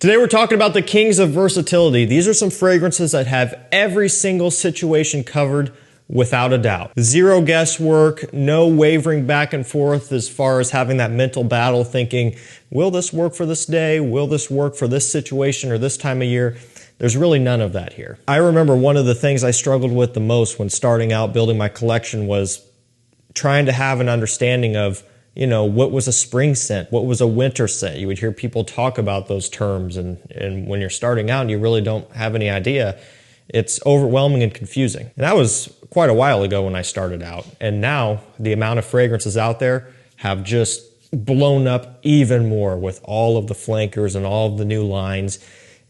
Today we're talking about the kings of versatility. These are some fragrances that have every single situation covered without a doubt. Zero guesswork, no wavering back and forth as far as having that mental battle thinking, will this work for this day? Will this work for this situation or this time of year? There's really none of that here. I remember one of the things I struggled with the most when starting out building my collection was trying to have an understanding of, you know, what was a spring scent? What was a winter scent? You would hear people talk about those terms, and when you're starting out and you really don't have any idea, it's overwhelming and confusing. And that was quite a while ago when I started out. And now the amount of fragrances out there have just blown up even more with all of the flankers and all of the new lines.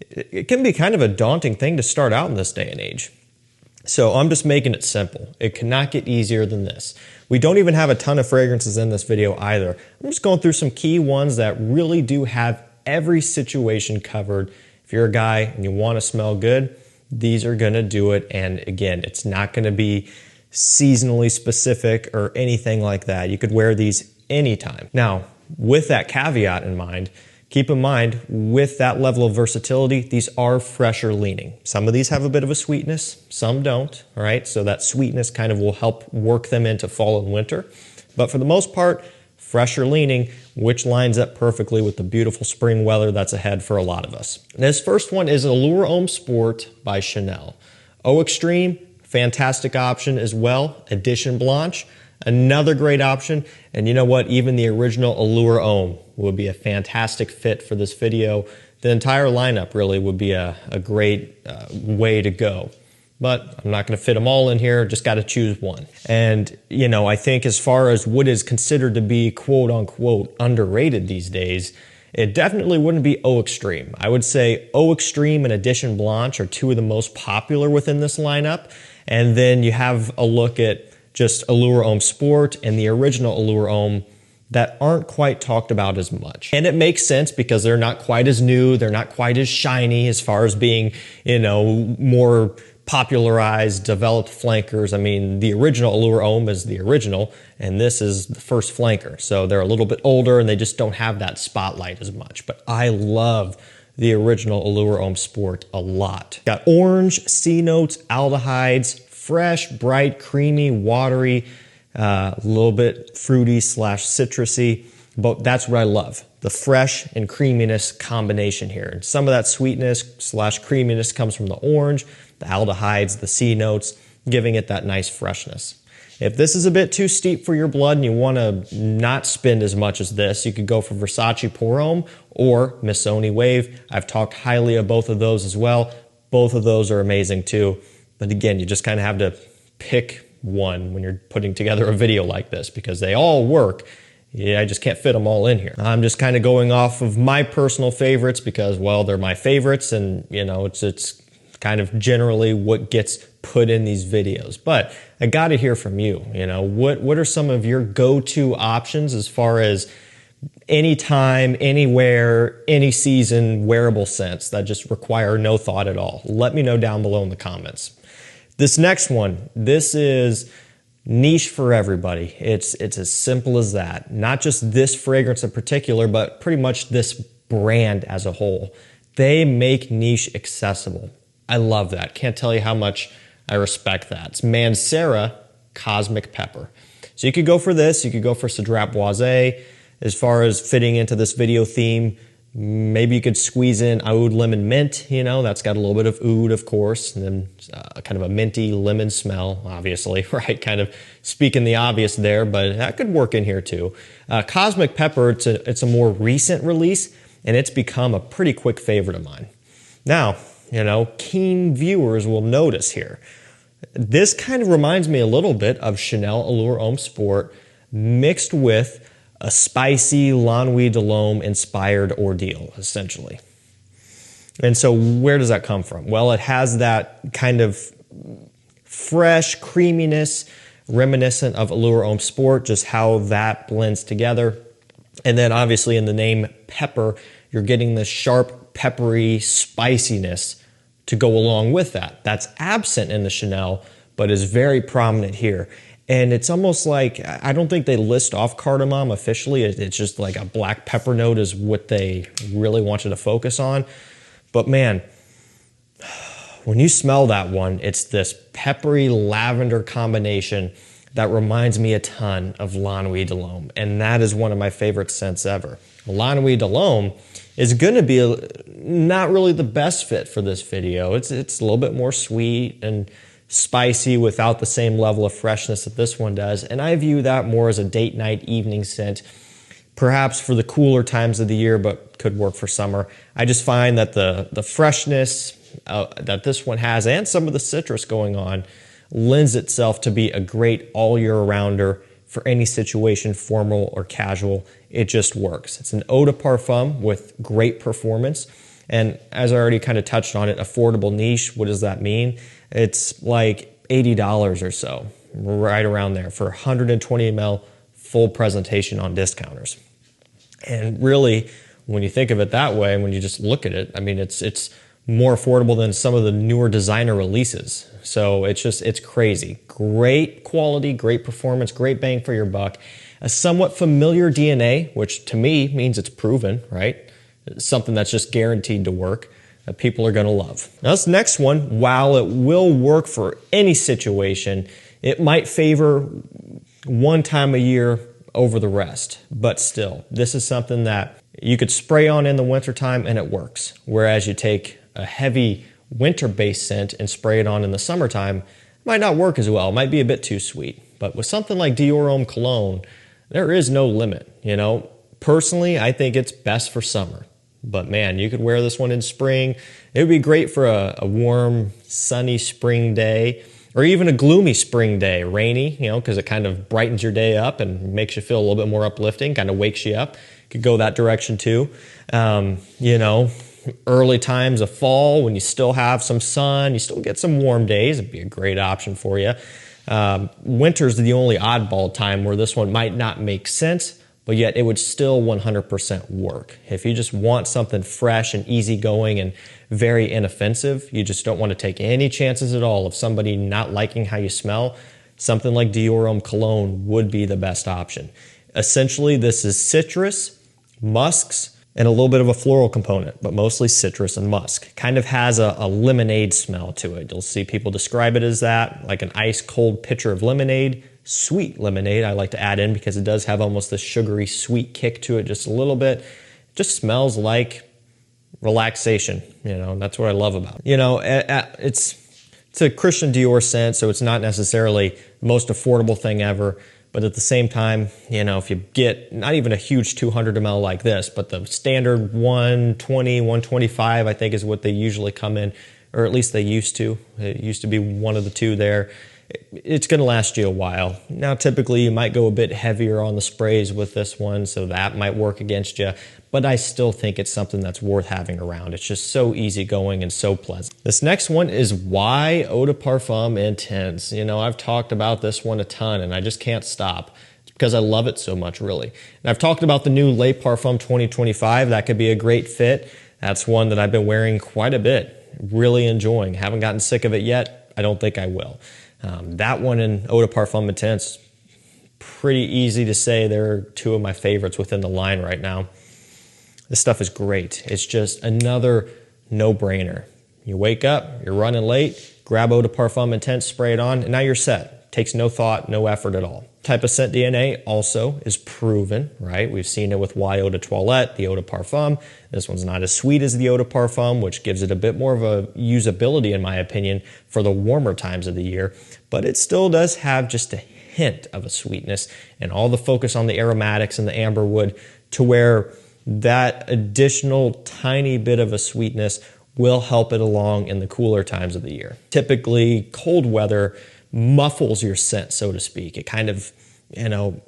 It can be kind of a daunting thing to start out in this day and age. So I'm just making it simple. It cannot get easier than this. We don't even have a ton of fragrances in this video either. I'm just going through some key ones that really do have every situation covered. If you're a guy and you want to smell good, these are going to do it. And again, it's not going to be seasonally specific or anything like that. You could wear these anytime. Now, with that caveat in mind, keep in mind, with that level of versatility, these are fresher leaning. Some of these have a bit of a sweetness, some don't, all right? So that sweetness kind of will help work them into fall and winter. But for the most part, fresher leaning, which lines up perfectly with the beautiful spring weather that's ahead for a lot of us. This first one is Allure Homme Sport by Chanel. Eau Extreme, fantastic option as well. Edition Blanche, another great option. And you know what? Even the original Allure Homme would be a fantastic fit for this video. The entire lineup really would be a great way to go. But I'm not going to fit them all in here, just got to choose one. And, you know, I think as far as what is considered to be quote unquote underrated these days, it definitely wouldn't be Eau Extreme. I would say Eau Extreme and Edition Blanche are two of the most popular within this lineup. And then you have a look at just Allure Homme Sport and the original Allure Homme that aren't quite talked about as much. And it makes sense because they're not quite as new, they're not quite as shiny as far as being, you know, more popularized, developed flankers. I mean, the original Allure Homme is the original, and this is the first flanker. So they're a little bit older and they just don't have that spotlight as much. But I love the original Allure Homme Sport a lot. Got orange, C notes, aldehydes, fresh, bright, creamy, watery, a little bit fruity / citrusy, but that's what I love. The fresh and creaminess combination here. And some of that sweetness / creaminess comes from the orange, the aldehydes, the C notes, giving it that nice freshness. If this is a bit too steep for your blood and you want to not spend as much as this, you could go for Versace Pour Homme or Missoni Wave. I've talked highly of both of those as well. Both of those are amazing too. But again, you just kind of have to pick one when you're putting together a video like this because they all work. Yeah, I just can't fit them all in here. I'm just kind of going off of my personal favorites because, well, they're my favorites and, you know, it's kind of generally what gets put in these videos. But I got to hear from you, you know, what are some of your go-to options as far as anytime, anywhere, any season wearable scents that just require no thought at all? Let me know down below in the comments. This next one, this is niche for everybody. It's as simple as that. Not just this fragrance in particular, but pretty much this brand as a whole. They make niche accessible. I love that. Can't tell you how much I respect that. It's Mancera Cosmic Pepper. So you could go for this. You could go for Cedrat Boisé. As far as fitting into this video theme, maybe you could squeeze in Oud Lemon Mint, you know, that's got a little bit of oud, of course, and then kind of a minty lemon smell, obviously, right? Kind of speaking the obvious there, but that could work in here too. Cosmic Pepper, it's a more recent release, and it's become a pretty quick favorite of mine. Now, you know, keen viewers will notice here. This kind of reminds me a little bit of Chanel Allure Homme Sport mixed with a spicy La Nuit de l'Homme inspired ordeal, essentially. And so where does that come from? Well, it has that kind of fresh creaminess reminiscent of Allure Homme Sport, just how that blends together. And then obviously in the name pepper, you're getting this sharp, peppery spiciness to go along with that. That's absent in the Chanel, but is very prominent here. And it's almost like, I don't think they list off cardamom officially. It's just like a black pepper note is what they really want you to focus on. But man, when you smell that one, it's this peppery lavender combination that reminds me a ton of La Nuit de l'Homme. And that is one of my favorite scents ever. La Nuit de l'Homme is gonna be not really the best fit for this video. It's a little bit more sweet and spicy without the same level of freshness that this one does. And I view that more as a date night evening scent, perhaps for the cooler times of the year, but could work for summer. I just find that the freshness that this one has and some of the citrus going on lends itself to be a great all year rounder for any situation, formal or casual. It just works. It's an eau de parfum with great performance. And as I already kind of touched on it, affordable niche, what does that mean? It's like $80 or so, right around there for 120 ml full presentation on discounters. And really, when you think of it that way, when you just look at it, I mean, it's more affordable than some of the newer designer releases. So it's crazy. Great quality, great performance, great bang for your buck. A somewhat familiar DNA, which to me means it's proven, right? It's something that's just guaranteed to work, that people are gonna love. Now this next one, while it will work for any situation, it might favor one time a year over the rest. But still, this is something that you could spray on in the wintertime and it works. Whereas you take a heavy winter-based scent and spray it on in the summertime, it might not work as well. It might be a bit too sweet. But with something like Dior Homme Cologne, there is no limit, you know? Personally, I think it's best for summer. But man, you could wear this one in spring. It would be great for a warm, sunny spring day, or even a gloomy spring day, rainy, you know, because it kind of brightens your day up and makes you feel a little bit more uplifting, kind of wakes you up. Could go that direction too. You know, early times of fall when you still have some sun, you still get some warm days, it'd be a great option for you. Winter's the only oddball time where this one might not make sense, but yet it would still 100% work. If you just want something fresh and easygoing and very inoffensive, you just don't want to take any chances at all of somebody not liking how you smell, something like Dior Homme Cologne would be the best option. Essentially, this is citrus, musks, and a little bit of a floral component, but mostly citrus and musk. Kind of has a lemonade smell to it. You'll see people describe it as that, like an ice cold pitcher of lemonade. Sweet lemonade I like to add in because it does have almost this sugary sweet kick to it just a little bit. It just smells like relaxation, you know, that's what I love about it. You know, it's a Christian Dior scent, so it's not necessarily the most affordable thing ever, but at the same time, you know, if you get not even a huge 200 ml like this, but the standard 120, 125, I think is what they usually come in, or at least they used to. It used to be one of the two there. It's going to last you a while. Now, typically you might go a bit heavier on the sprays with this one, so that might work against you, but I still think it's something that's worth having around. It's just so easygoing and so pleasant. This next one is Y Eau de Parfum Intense. You know, I've talked about this one a ton and I just can't stop. It's because I love it so much, really. And I've talked about the new Le Parfum 2025. That could be a great fit. That's one that I've been wearing quite a bit, really enjoying. Haven't gotten sick of it yet. I don't think I will. That one and Eau de Parfum Intense, pretty easy to say they're two of my favorites within the line right now. This stuff is great. It's just another no-brainer. You wake up, you're running late, grab Eau de Parfum Intense, spray it on, and now you're set. Takes no thought, no effort at all. Type of scent DNA also is proven, right? We've seen it with Y Eau de Toilette, the Eau de Parfum. This one's not as sweet as the Eau de Parfum, which gives it a bit more of a usability, in my opinion, for the warmer times of the year. But it still does have just a hint of a sweetness and all the focus on the aromatics and the amberwood to where that additional tiny bit of a sweetness will help it along in the cooler times of the year. Typically, cold weather muffles your scent, so to speak. It kind of, you know,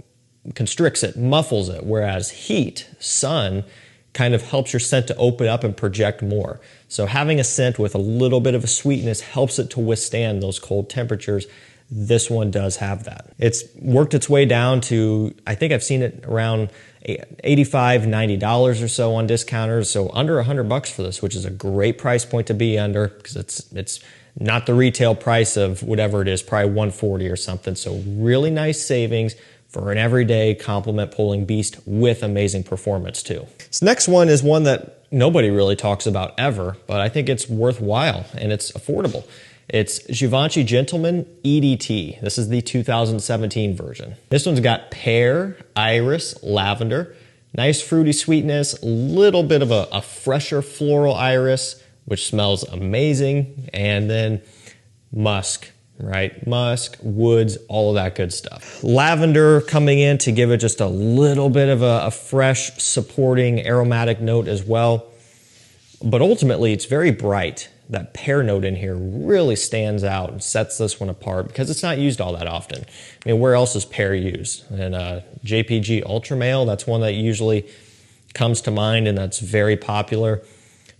constricts it, muffles it, whereas heat, sun, kind of helps your scent to open up and project more. So having a scent with a little bit of a sweetness helps it to withstand those cold temperatures. This one does have that. It's worked its way down to, I think I've seen it around $85, $90 or so on discounters. So under $100 for this, which is a great price point to be under, because it's not the retail price of whatever it is, probably $140 or something. So really nice savings for an everyday complement pulling beast with amazing performance too. This next one is one that nobody really talks about ever, but I think it's worthwhile and it's affordable. It's Givenchy Gentleman EDT. This is the 2017 version. This one's got pear, iris, lavender, nice fruity sweetness, a little bit of a fresher floral iris, which smells amazing, and then musk, right? Musk, woods, all of that good stuff. Lavender coming in to give it just a little bit of a fresh, supporting aromatic note as well. But ultimately, it's very bright. That pear note in here really stands out and sets this one apart because it's not used all that often. I mean, where else is pear used? And JPG Ultra Male, that's one that usually comes to mind and that's very popular.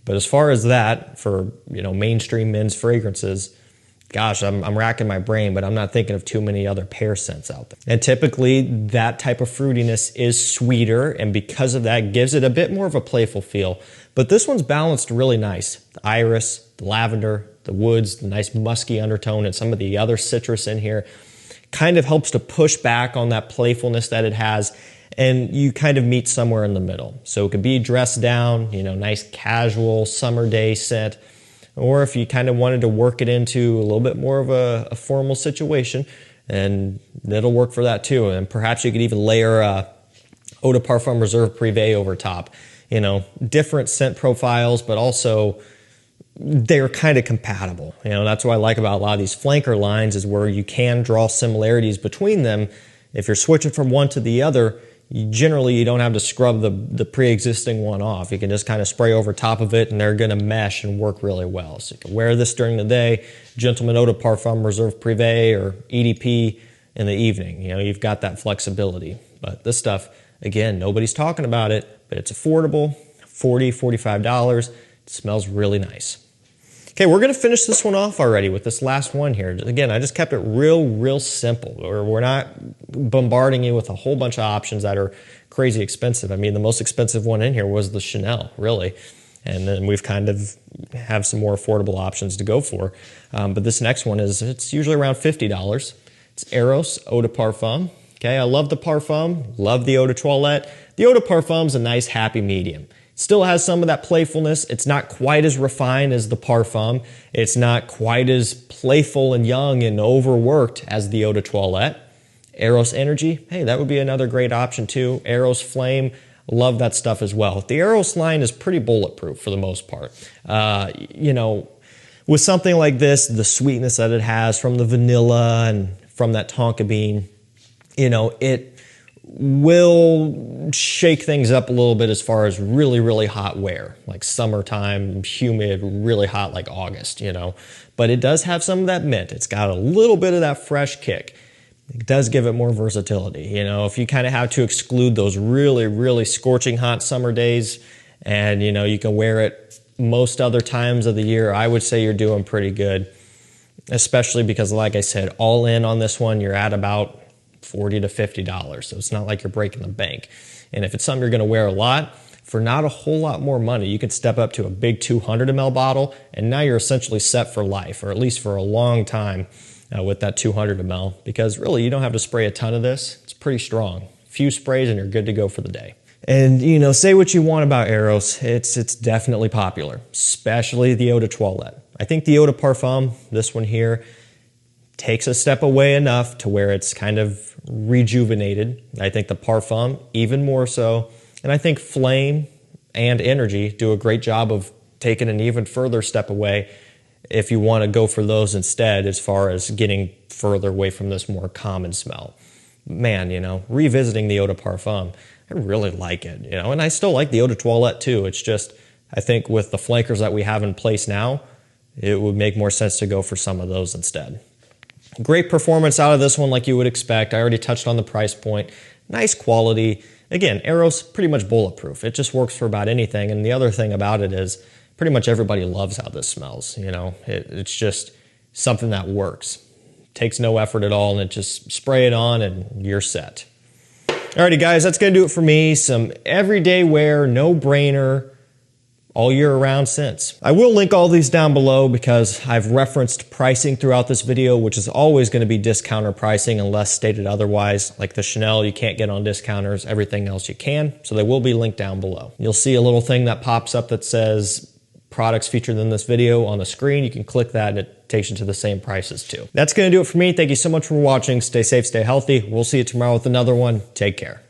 But as far as that, for mainstream men's fragrances, gosh, I'm racking my brain, but I'm not thinking of too many other pear scents out there. And typically, that type of fruitiness is sweeter, and because of that, gives it a bit more of a playful feel. But this one's balanced really nice. The iris, the lavender, the woods, the nice musky undertone, and some of the other citrus in here kind of helps to push back on that playfulness that it has, and you kind of meet somewhere in the middle. So it could be dressed down, nice casual summer day scent, or if you kind of wanted to work it into a little bit more of a formal situation, and it'll work for that too. And perhaps you could even layer Eau de Parfum Reserve Privé over top. Different scent profiles, but also they're kind of compatible. That's what I like about a lot of these flanker lines, is where you can draw similarities between them. If you're switching from one to the other, generally you don't have to scrub the pre-existing one off. You can just kind of spray over top of it and they're going to mesh and work really well. So you can wear this during the day, Gentleman Eau de Parfum Reserve Privé or EDP in the evening. You've got that flexibility. But this stuff, again, nobody's talking about it, but it's affordable, $40, $45. It smells really nice. Okay, we're going to finish this one off already with this last one here. Again, I just kept it real simple. We're not bombarding you with a whole bunch of options that are crazy expensive. I mean, the most expensive one in here was the Chanel, really. And then we've kind of have some more affordable options to go for. But this next one it's usually around $50. It's Eros Eau de Parfum. Okay, I love the Parfum, love the Eau de Toilette. The Eau de Parfum's a nice happy medium. Still has some of that playfulness. It's not quite as refined as the Parfum. It's not quite as playful and young and overworked as the Eau de Toilette. Eros Energy, hey, that would be another great option too. Eros Flame, love that stuff as well. The Eros line is pretty bulletproof for the most part. With something like this, the sweetness that it has from the vanilla and from that tonka bean, it will shake things up a little bit as far as really hot wear, like summertime, humid, really hot like August, But it does have some of that mint. It's got a little bit of that fresh kick. It does give it more versatility. If you kind of have to exclude those really scorching hot summer days and, you can wear it most other times of the year, I would say you're doing pretty good, especially because, like I said, all in on this one, you're at about $40 to $50. So it's not like you're breaking the bank. And if it's something you're going to wear a lot, for not a whole lot more money, you can step up to a big 200 ml bottle, and now you're essentially set for life, or at least for a long time with that 200 ml, because really you don't have to spray a ton of this. It's pretty strong. A few sprays and you're good to go for the day. And say what you want about Eros, it's definitely popular, especially the Eau de Toilette. I think the Eau de Parfum, this one here, takes a step away enough to where it's kind of rejuvenated. I think the Parfum even more so. And I think Flame and Energy do a great job of taking an even further step away if you want to go for those instead, as far as getting further away from this more common smell. Man, revisiting the Eau de Parfum, I really like it, and I still like the Eau de Toilette too. It's just, I think with the flankers that we have in place now, it would make more sense to go for some of those instead. Great performance out of this one, like you would expect. I already touched on the price point. Nice quality. Again, Eros, pretty much bulletproof. It just works for about anything. And the other thing about it is pretty much everybody loves how this smells. It's just something that works. Takes no effort at all, and it just spray it on and you're set. Alrighty guys, that's gonna do it for me. Some everyday wear, no-brainer, all year around scents. I will link all these down below because I've referenced pricing throughout this video, which is always gonna be discounter pricing unless stated otherwise. Like the Chanel, you can't get on discounters, everything else you can. So they will be linked down below. You'll see a little thing that pops up that says products featured in this video on the screen. You can click that and it takes you to the same prices too. That's gonna do it for me. Thank you so much for watching. Stay safe, stay healthy. We'll see you tomorrow with another one. Take care.